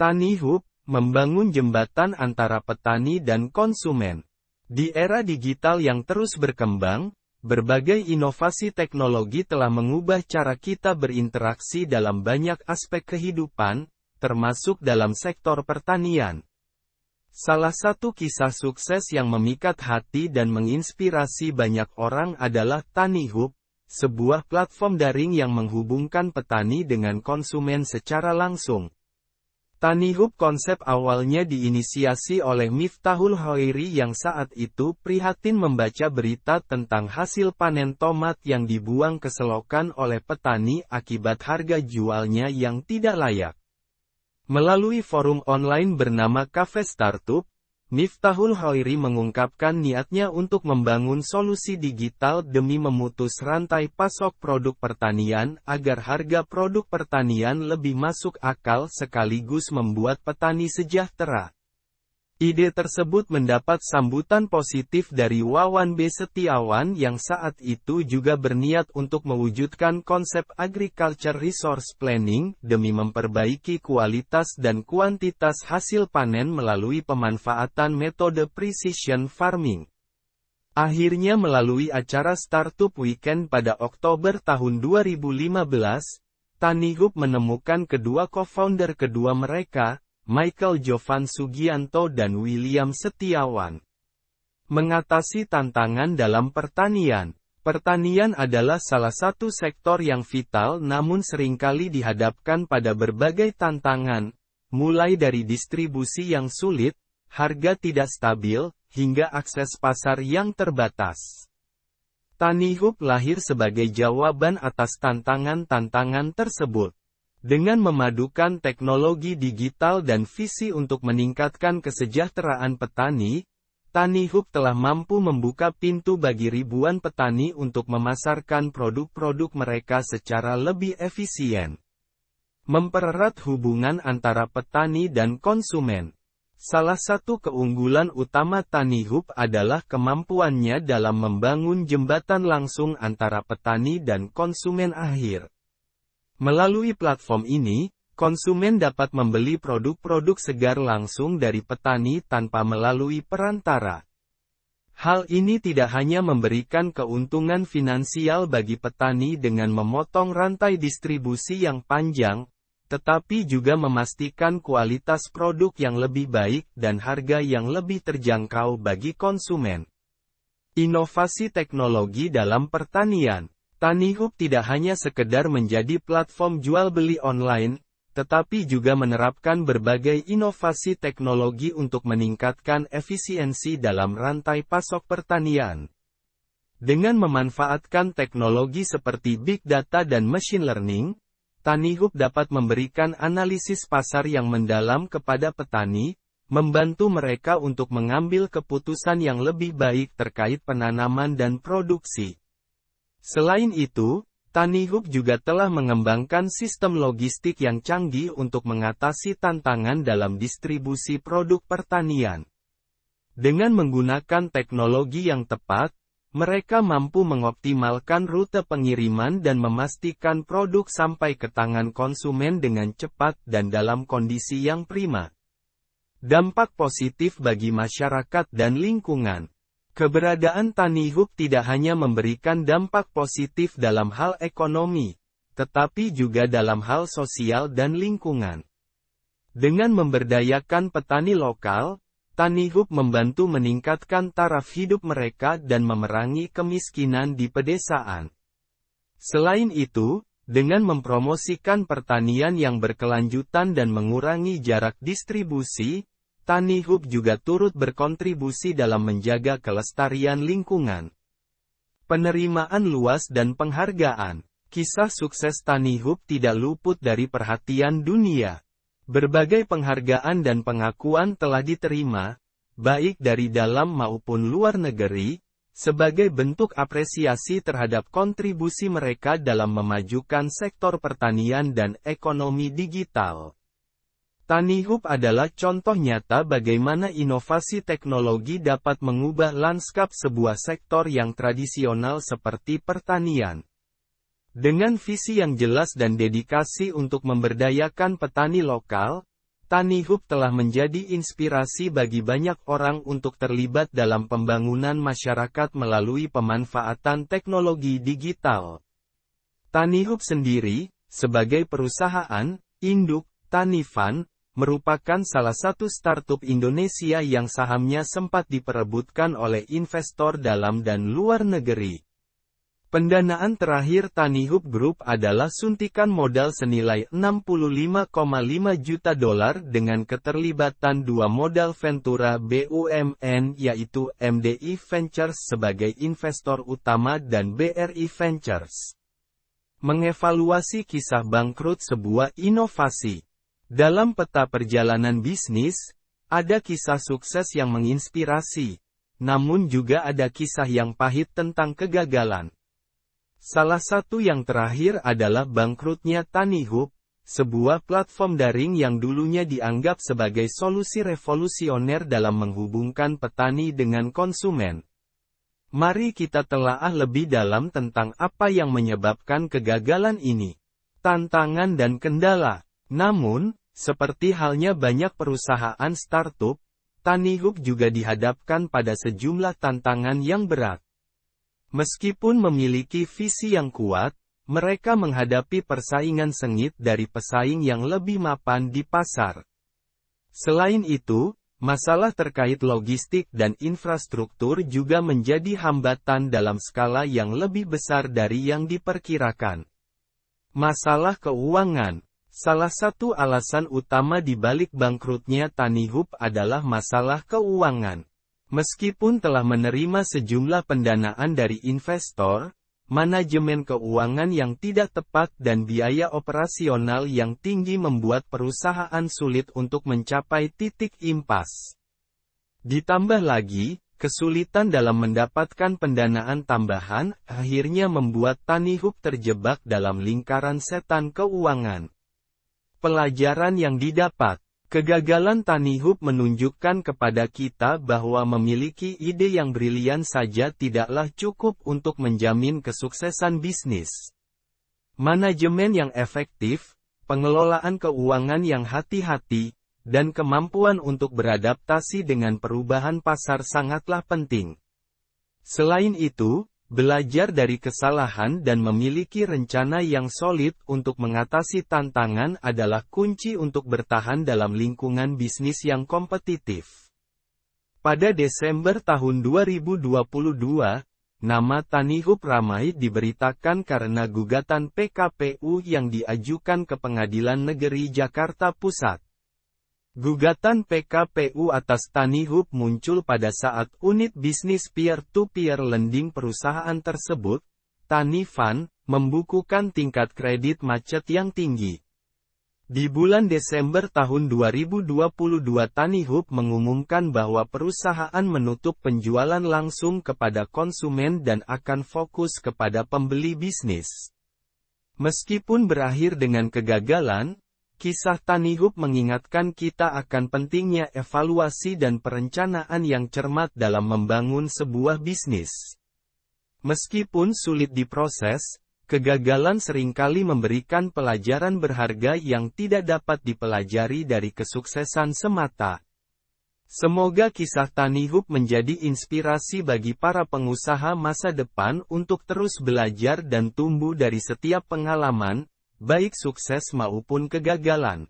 TaniHub, membangun jembatan antara petani dan konsumen. Di era digital yang terus berkembang, berbagai inovasi teknologi telah mengubah cara kita berinteraksi dalam banyak aspek kehidupan, termasuk dalam sektor pertanian. Salah satu kisah sukses yang memikat hati dan menginspirasi banyak orang adalah TaniHub, sebuah platform daring yang menghubungkan petani dengan konsumen secara langsung. TaniHub konsep awalnya diinisiasi oleh Miftahul Khairi yang saat itu prihatin membaca berita tentang hasil panen tomat yang dibuang ke selokan oleh petani akibat harga jualnya yang tidak layak. Melalui forum online bernama Cafe Startup, Miftahul Khairi mengungkapkan niatnya untuk membangun solusi digital demi memutus rantai pasok produk pertanian agar harga produk pertanian lebih masuk akal sekaligus membuat petani sejahtera. Ide tersebut mendapat sambutan positif dari Wawan B. Setiawan yang saat itu juga berniat untuk mewujudkan konsep agriculture resource planning demi memperbaiki kualitas dan kuantitas hasil panen melalui pemanfaatan metode precision farming. Akhirnya melalui acara Startup Weekend pada Oktober tahun 2015, TaniHub menemukan kedua co-founder kedua mereka, Michael Jovan Sugianto dan William Setiawan. Mengatasi tantangan dalam pertanian. Pertanian adalah salah satu sektor yang vital namun seringkali dihadapkan pada berbagai tantangan, mulai dari distribusi yang sulit, harga tidak stabil, hingga akses pasar yang terbatas. TaniHub lahir sebagai jawaban atas tantangan-tantangan tersebut. Dengan memadukan teknologi digital dan visi untuk meningkatkan kesejahteraan petani, TaniHub telah mampu membuka pintu bagi ribuan petani untuk memasarkan produk-produk mereka secara lebih efisien. Mempererat hubungan antara petani dan konsumen. Salah satu keunggulan utama TaniHub adalah kemampuannya dalam membangun jembatan langsung antara petani dan konsumen akhir. Melalui platform ini, konsumen dapat membeli produk-produk segar langsung dari petani tanpa melalui perantara. Hal ini tidak hanya memberikan keuntungan finansial bagi petani dengan memotong rantai distribusi yang panjang, tetapi juga memastikan kualitas produk yang lebih baik dan harga yang lebih terjangkau bagi konsumen. Inovasi teknologi dalam pertanian. TaniHub tidak hanya sekedar menjadi platform jual-beli online, tetapi juga menerapkan berbagai inovasi teknologi untuk meningkatkan efisiensi dalam rantai pasok pertanian. Dengan memanfaatkan teknologi seperti Big Data dan Machine Learning, TaniHub dapat memberikan analisis pasar yang mendalam kepada petani, membantu mereka untuk mengambil keputusan yang lebih baik terkait penanaman dan produksi. Selain itu, TaniHub juga telah mengembangkan sistem logistik yang canggih untuk mengatasi tantangan dalam distribusi produk pertanian. Dengan menggunakan teknologi yang tepat, mereka mampu mengoptimalkan rute pengiriman dan memastikan produk sampai ke tangan konsumen dengan cepat dan dalam kondisi yang prima. Dampak positif bagi masyarakat dan lingkungan. Keberadaan TaniHub tidak hanya memberikan dampak positif dalam hal ekonomi, tetapi juga dalam hal sosial dan lingkungan. Dengan memberdayakan petani lokal, TaniHub membantu meningkatkan taraf hidup mereka dan memerangi kemiskinan di pedesaan. Selain itu, dengan mempromosikan pertanian yang berkelanjutan dan mengurangi jarak distribusi, TaniHub juga turut berkontribusi dalam menjaga kelestarian lingkungan. Penerimaan luas dan penghargaan. Kisah sukses TaniHub tidak luput dari perhatian dunia. Berbagai penghargaan dan pengakuan telah diterima, baik dari dalam maupun luar negeri, sebagai bentuk apresiasi terhadap kontribusi mereka dalam memajukan sektor pertanian dan ekonomi digital. TaniHub adalah contoh nyata bagaimana inovasi teknologi dapat mengubah lanskap sebuah sektor yang tradisional seperti pertanian. Dengan visi yang jelas dan dedikasi untuk memberdayakan petani lokal, TaniHub telah menjadi inspirasi bagi banyak orang untuk terlibat dalam pembangunan masyarakat melalui pemanfaatan teknologi digital. TaniHub sendiri, sebagai perusahaan induk Tanifan, merupakan salah satu startup Indonesia yang sahamnya sempat diperebutkan oleh investor dalam dan luar negeri. Pendanaan terakhir TaniHub Group adalah suntikan modal senilai $65,5 juta dengan keterlibatan dua modal Ventura BUMN yaitu MDI Ventures sebagai investor utama dan BRI Ventures. Mengevaluasi kisah bangkrut sebuah inovasi. Dalam peta perjalanan bisnis, ada kisah sukses yang menginspirasi, namun juga ada kisah yang pahit tentang kegagalan. Salah satu yang terakhir adalah bangkrutnya TaniHub, sebuah platform daring yang dulunya dianggap sebagai solusi revolusioner dalam menghubungkan petani dengan konsumen. Mari kita telaah lebih dalam tentang apa yang menyebabkan kegagalan ini. Tantangan dan kendala. Namun, seperti halnya banyak perusahaan startup, TaniHub juga dihadapkan pada sejumlah tantangan yang berat. Meskipun memiliki visi yang kuat, mereka menghadapi persaingan sengit dari pesaing yang lebih mapan di pasar. Selain itu, masalah terkait logistik dan infrastruktur juga menjadi hambatan dalam skala yang lebih besar dari yang diperkirakan. Masalah keuangan. Salah satu alasan utama di balik bangkrutnya TaniHub adalah masalah keuangan. Meskipun telah menerima sejumlah pendanaan dari investor, manajemen keuangan yang tidak tepat dan biaya operasional yang tinggi membuat perusahaan sulit untuk mencapai titik impas. Ditambah lagi, kesulitan dalam mendapatkan pendanaan tambahan akhirnya membuat TaniHub terjebak dalam lingkaran setan keuangan. Pelajaran yang didapat. Kegagalan TaniHub menunjukkan kepada kita bahwa memiliki ide yang brilian saja tidaklah cukup untuk menjamin kesuksesan bisnis. Manajemen yang efektif, pengelolaan keuangan yang hati-hati, dan kemampuan untuk beradaptasi dengan perubahan pasar sangatlah penting. Selain itu, belajar dari kesalahan dan memiliki rencana yang solid untuk mengatasi tantangan adalah kunci untuk bertahan dalam lingkungan bisnis yang kompetitif. Pada Desember tahun 2022, nama TaniHub ramai diberitakan karena gugatan PKPU yang diajukan ke Pengadilan Negeri Jakarta Pusat. Gugatan PKPU atas TaniHub muncul pada saat unit bisnis peer-to-peer lending perusahaan tersebut, Tanifan, membukukan tingkat kredit macet yang tinggi. Di bulan Desember tahun 2022 TaniHub mengumumkan bahwa perusahaan menutup penjualan langsung kepada konsumen dan akan fokus kepada pembeli bisnis. Meskipun berakhir dengan kegagalan, kisah TaniHub mengingatkan kita akan pentingnya evaluasi dan perencanaan yang cermat dalam membangun sebuah bisnis. Meskipun sulit diproses, kegagalan seringkali memberikan pelajaran berharga yang tidak dapat dipelajari dari kesuksesan semata. Semoga kisah TaniHub menjadi inspirasi bagi para pengusaha masa depan untuk terus belajar dan tumbuh dari setiap pengalaman, baik sukses maupun kegagalan.